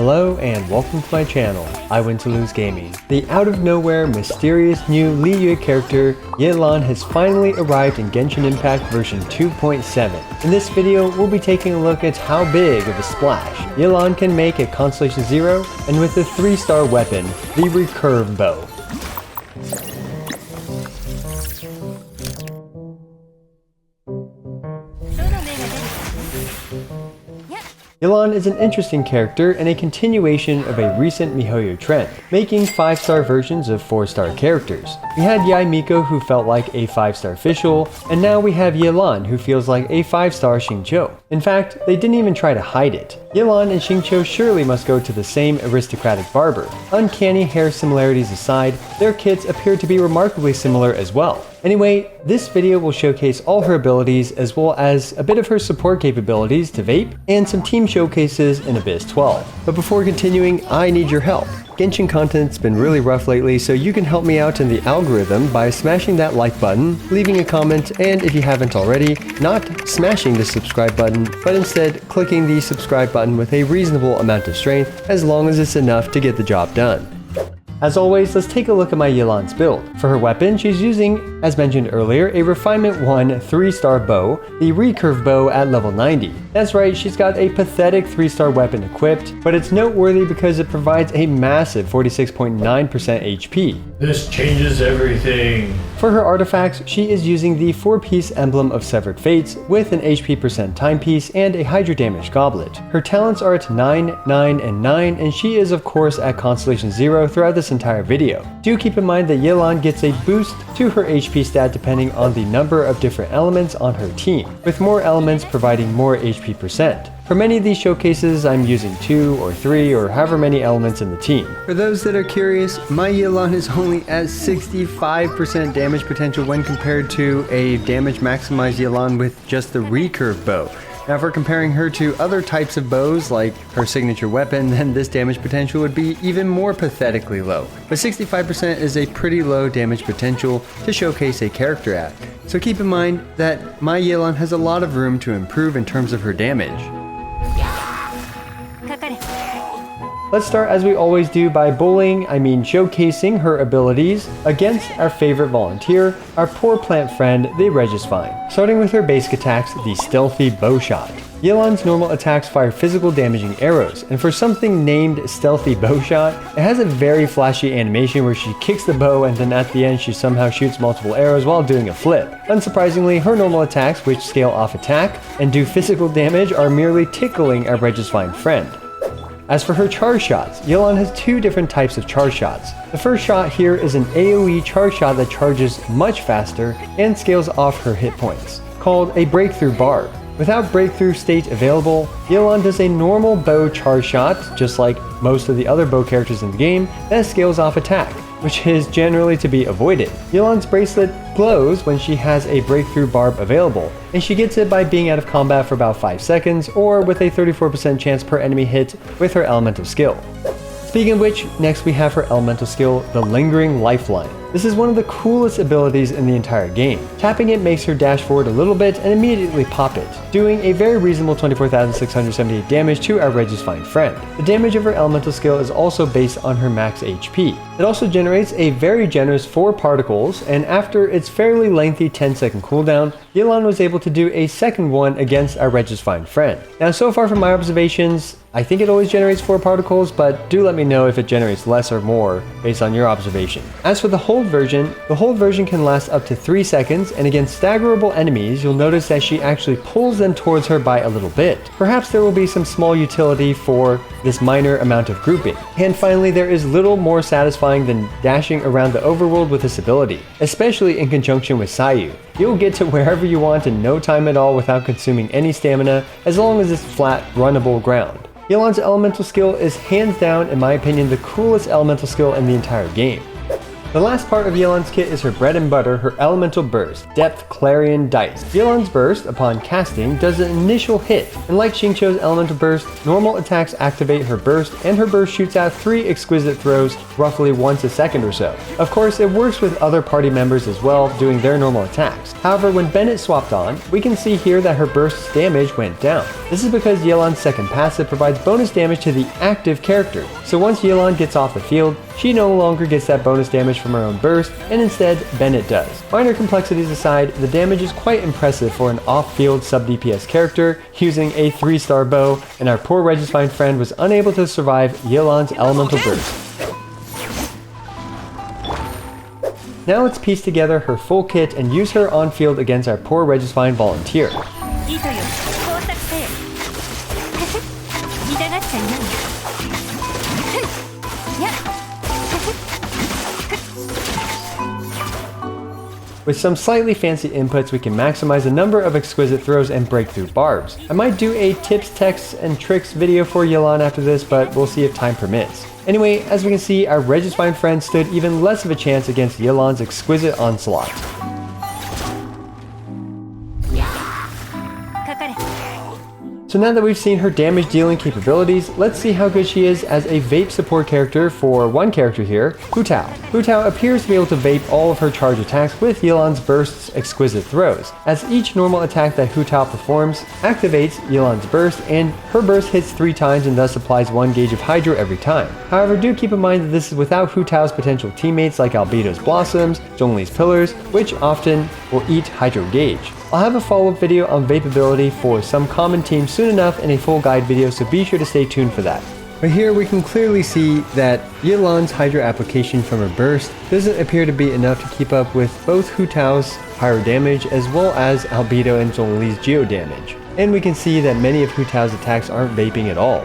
Hello and welcome to my channel, I Win to Lose Gaming. The out-of-nowhere, mysterious new Liyue character, Yelan, has finally arrived in Genshin Impact version 2.7. In this video, we'll be taking a look at how big of a splash Yelan can make at Constellation 0 and with the 3-star weapon, the Recurve Bow. Yelan is an interesting character and a continuation of a recent miHoYo trend, making 5-star versions of 4-star characters. We had Yae Miko who felt like a 5-star official, and now we have Yelan who feels like a 5-star Xingqiu. In fact, they didn't even try to hide it. Yelan and Xingqiu surely must go to the same aristocratic barber. Uncanny hair similarities aside, their kits appear to be remarkably similar as well. Anyway, this video will showcase all her abilities as well as a bit of her support capabilities to Vape and some team showcases in Abyss 12. But before continuing, I need your help. Genshin content's been really rough lately, so you can help me out in the algorithm by smashing that like button, leaving a comment, and if you haven't already, not smashing the subscribe button, but instead clicking the subscribe button with a reasonable amount of strength as long as it's enough to get the job done. As always, let's take a look at my Yelan's build. For her weapon, she's using, as mentioned earlier, a Refinement 1 3-star bow, the Recurve Bow at level 90. That's right, she's got a pathetic 3-star weapon equipped, but it's noteworthy because it provides a massive 46.9% HP. This changes everything. For her artifacts, she is using the 4-piece Emblem of Severed Fates with an HP % timepiece and a Hydro Damage Goblet. Her talents are at 9, 9, and 9, and she is of course at Constellation 0 throughout this entire video. Do keep in mind that Yelan gets a boost to her HP stat depending on the number of different elements on her team, with more elements providing more HP %. For many of these showcases, I'm using 2 or 3 or however many elements in the team. For those that are curious, my Yelan is only at 65% damage potential when compared to a damage maximized Yelan with just the Recurve Bow. Now if we're comparing her to other types of bows like her signature weapon, then this damage potential would be even more pathetically low. But 65% is a pretty low damage potential to showcase a character at. So keep in mind that my Yelan has a lot of room to improve in terms of her damage. Let's start as we always do by showcasing her abilities against our favorite volunteer, our poor plant friend, the Regisvine. Starting with her basic attacks, the Stealthy Bow Shot. Yelan's normal attacks fire physical damaging arrows, and for something named Stealthy Bow Shot, it has a very flashy animation where she kicks the bow and then at the end she somehow shoots multiple arrows while doing a flip. Unsurprisingly, her normal attacks, which scale off attack and do physical damage, are merely tickling our Regisvine friend. As for her charge shots, Yelan has 2 different types of charge shots. The first shot here is an AoE charge shot that charges much faster and scales off her hit points, called a Breakthrough Barb. Without Breakthrough state available, Yelan does a normal bow charge shot, just like most of the other bow characters in the game, that scales off attack, which is generally to be avoided. Yelan's bracelet glows when she has a Breakthrough Barb available, and she gets it by being out of combat for about 5 seconds, or with a 34% chance per enemy hit with her elemental skill. Speaking of which, next we have her elemental skill, the Lingering Lifeline. This is one of the coolest abilities in the entire game. Tapping it makes her dash forward a little bit and immediately pop it, doing a very reasonable 24,678 damage to our Regisvine friend. The damage of her elemental skill is also based on her max HP. It also generates a very generous 4 particles, and after its fairly lengthy 10-second cooldown, Yelan was able to do a second one against our Regisvine friend. Now so far from my observations, I think it always generates 4 particles, but do let me know if it generates less or more based on your observation. As for the hold version can last up to 3 seconds, and against staggerable enemies, you'll notice that she actually pulls them towards her by a little bit. Perhaps there will be some small utility for this minor amount of grouping. And finally, there is little more satisfying than dashing around the overworld with this ability, especially in conjunction with Sayu. You'll get to wherever you want in no time at all without consuming any stamina, as long as it's flat, runnable ground. Yelan's elemental skill is hands down, in my opinion, the coolest elemental skill in the entire game. The last part of Yelan's kit is her bread and butter, her elemental burst, depth Clarion Dice. Yelan's burst, upon casting, does an initial hit, and like Xingqiu's elemental burst, normal attacks activate her burst, and her burst shoots out 3 exquisite throws roughly once a second or so. Of course, it works with other party members as well, doing their normal attacks. However, when Bennett swapped on, we can see here that her burst's damage went down. This is because Yelan's second passive provides bonus damage to the active character, so once Yelan gets off the field, she no longer gets that bonus damage from her own burst, and instead Bennett does. Minor complexities aside, the damage is quite impressive for an off-field sub-DPS character using a 3-star bow, and our poor Regicine friend was unable to survive Yelan's elemental burst. Now let's piece together her full kit and use her on field against our poor Regicine volunteer. With some slightly fancy inputs, we can maximize the number of exquisite throws and breakthrough barbs. I might do a tips, texts, and tricks video for Yelan after this, but we'll see if time permits. Anyway, as we can see, our Regicine friend stood even less of a chance against Yelan's exquisite onslaught. So now that we've seen her damage dealing capabilities, let's see how good she is as a vape support character for one character here, Hu Tao. Hu Tao appears to be able to vape all of her charge attacks with Yelan's burst's exquisite throws, as each normal attack that Hu Tao performs activates Yelan's burst, and her burst hits 3 times and thus applies 1 gauge of Hydro every time. However, do keep in mind that this is without Hu Tao's potential teammates like Albedo's Blossoms, Zhongli's Pillars, which often will eat Hydro gauge. I'll have a follow-up video on vapeability for some common teams soon enough in a full guide video, so be sure to stay tuned for that. But here we can clearly see that Yelan's Hydro application from her burst doesn't appear to be enough to keep up with both Hu Tao's pyro damage as well as Albedo and Zhongli's geo damage. And we can see that many of Hu Tao's attacks aren't vaping at all.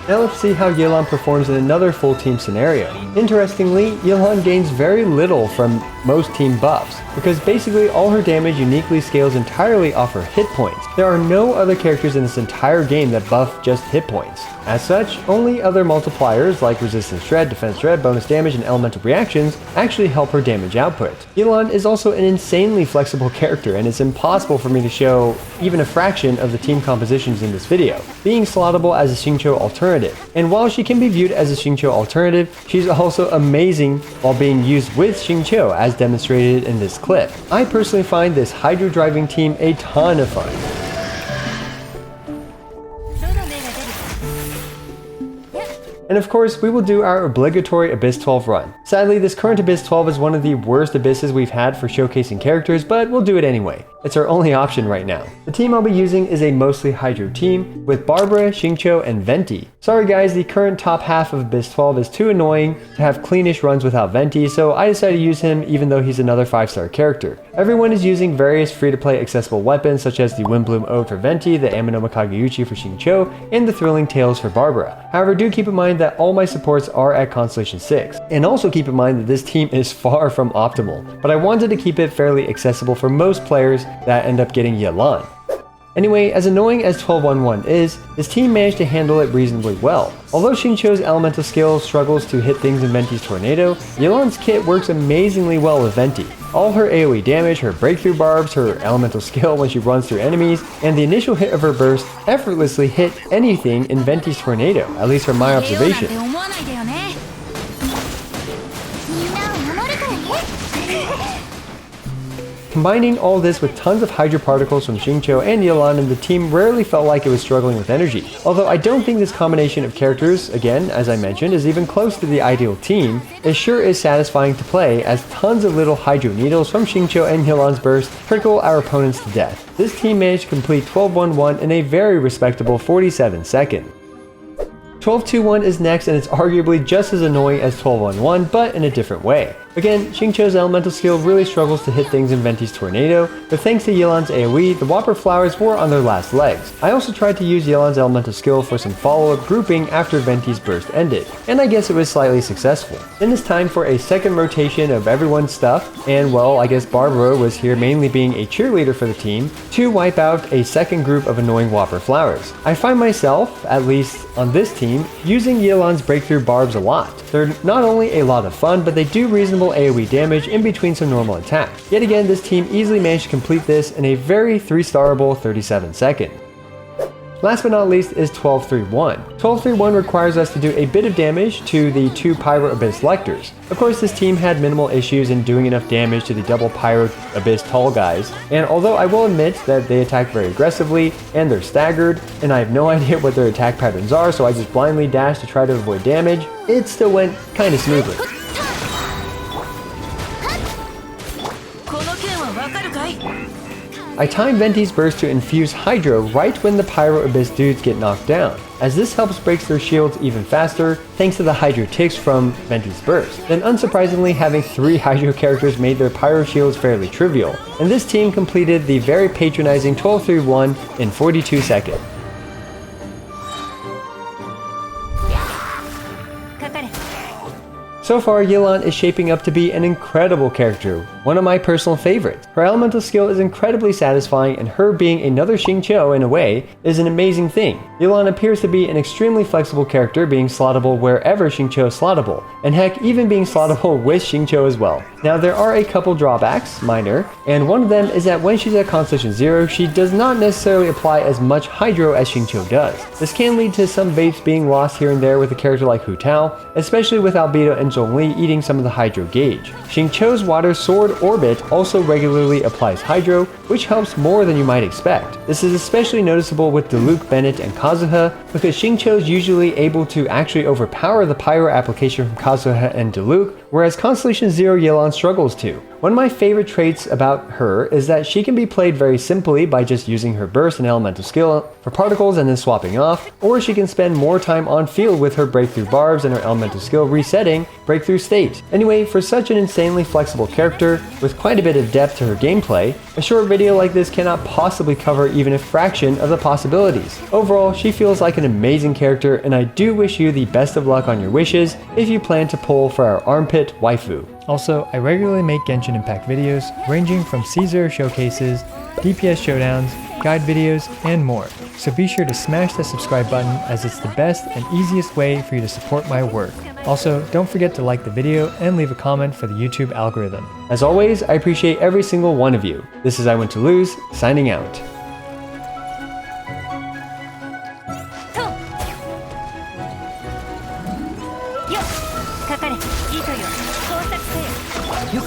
Now let's see how Yelan performs in another full team scenario. Interestingly, Yelan gains very little from most team buffs, because basically all her damage uniquely scales entirely off her hit points. There are no other characters in this entire game that buff just hit points. As such, only other multipliers like resistance shred, defense shred, bonus damage, and elemental reactions actually help her damage output. Yelan is also an insanely flexible character, and it's impossible for me to show even a fraction of the team compositions in this video, being slottable as a Xingqiu alternative. And while she can be viewed as a Xingqiu alternative, she's also amazing while being used with Xingqiu, as demonstrated in this clip. I personally find this Hydro driving team a ton of fun. And of course, we will do our obligatory Abyss 12 run. Sadly, this current Abyss 12 is one of the worst Abysses we've had for showcasing characters, but we'll do it anyway. It's our only option right now. The team I'll be using is a mostly Hydro team, with Barbara, Xingqiu, and Venti. Sorry guys, the current top half of Abyss 12 is too annoying to have cleanish runs without Venti, so I decided to use him even though he's another 5-star character. Everyone is using various free-to-play accessible weapons such as the Windbloom Ode for Venti, the Aminoma Kageuchi for Xingqiu, and the Thrilling Tales for Barbara. However, do keep in mind that all my supports are at Constellation 6. And also keep in mind that this team is far from optimal, but I wanted to keep it fairly accessible for most players that end up getting Yelan. Anyway, as annoying as 12-1-1 is, this team managed to handle it reasonably well. Although Xingqiu's elemental skill struggles to hit things in Venti's tornado, Yelan's kit works amazingly well with Venti. All her AoE damage, her breakthrough barbs, her elemental skill when she runs through enemies, and the initial hit of her burst effortlessly hit anything in Venti's tornado, at least from my observation. Combining all this with tons of Hydro particles from Xingqiu and Yelan, and the team rarely felt like it was struggling with energy. Although I don't think this combination of characters, again, as I mentioned, is even close to the ideal team, it sure is satisfying to play as tons of little Hydro needles from Xingqiu and Yelan's burst trickle our opponents to death. This team managed to complete 12-1-1 in a very respectable 47 seconds. 12-2-1 is next, and it's arguably just as annoying as 12-1-1, but in a different way. Again, Xingqiu's elemental skill really struggles to hit things in Venti's tornado, but thanks to Yelan's AoE, the Whopper Flowers were on their last legs. I also tried to use Yelan's elemental skill for some follow-up grouping after Venti's burst ended, and I guess it was slightly successful. Then it's time for a second rotation of everyone's stuff, and well, I guess Barbara was here mainly being a cheerleader for the team, to wipe out a second group of annoying Whopper Flowers. I find myself, at least on this team, using Yelan's breakthrough barbs a lot. They're not only a lot of fun, but they do reasonable minimal AoE damage in between some normal attacks. Yet again, this team easily managed to complete this in a very 3-starable 37 seconds. Last but not least is 1231. 1231 requires us to do a bit of damage to the 2 Pyro Abyss Lectors. Of course, this team had minimal issues in doing enough damage to the double Pyro Abyss tall guys, and although I will admit that they attack very aggressively and they're staggered, and I have no idea what their attack patterns are, so I just blindly dash to try to avoid damage, it still went kinda smoothly. I time Venti's burst to infuse Hydro right when the Pyro Abyss dudes get knocked down, as this helps break their shields even faster thanks to the Hydro ticks from Venti's burst. Then unsurprisingly, having 3 Hydro characters made their Pyro shields fairly trivial, and this team completed the very patronizing 1231 in 42 seconds. So far, Yelan is shaping up to be an incredible character, one of my personal favorites. Her elemental skill is incredibly satisfying, and her being another Xingqiu in a way is an amazing thing. Yelan appears to be an extremely flexible character, being slottable wherever Xingqiu is slottable, and heck, even being slottable with Xingqiu as well. Now there are a couple drawbacks, minor, and one of them is that when she's at Constellation 0, she does not necessarily apply as much Hydro as Xingqiu does. This can lead to some vapes being lost here and there with a character like Hu Tao, especially with Albedo and Zhongli eating some of the Hydro gauge. Xingqiu's Water Sword Orbit also regularly applies Hydro, which helps more than you might expect. This is especially noticeable with Diluc, Bennett, and Kazuha, because Xingqiu is usually able to actually overpower the Pyro application from Kazuha and Diluc, whereas Constellation 0 Yelan struggles to. One of my favorite traits about her is that she can be played very simply by just using her burst and elemental skill for particles and then swapping off, or she can spend more time on field with her breakthrough barbs and her elemental skill resetting breakthrough state. Anyway, for such an insanely flexible character with quite a bit of depth to her gameplay, a short video like this cannot possibly cover even a fraction of the possibilities. Overall, she feels like an amazing character, and I do wish you the best of luck on your wishes if you plan to pull for our armpit waifu. Also, I regularly make Genshin Impact videos ranging from C0 showcases, DPS showdowns, guide videos, and more. So be sure to smash that subscribe button, as it's the best and easiest way for you to support my work. Also, don't forget to like the video and leave a comment for the YouTube algorithm. As always, I appreciate every single one of you. This is I Want to Lose, signing out. Yo!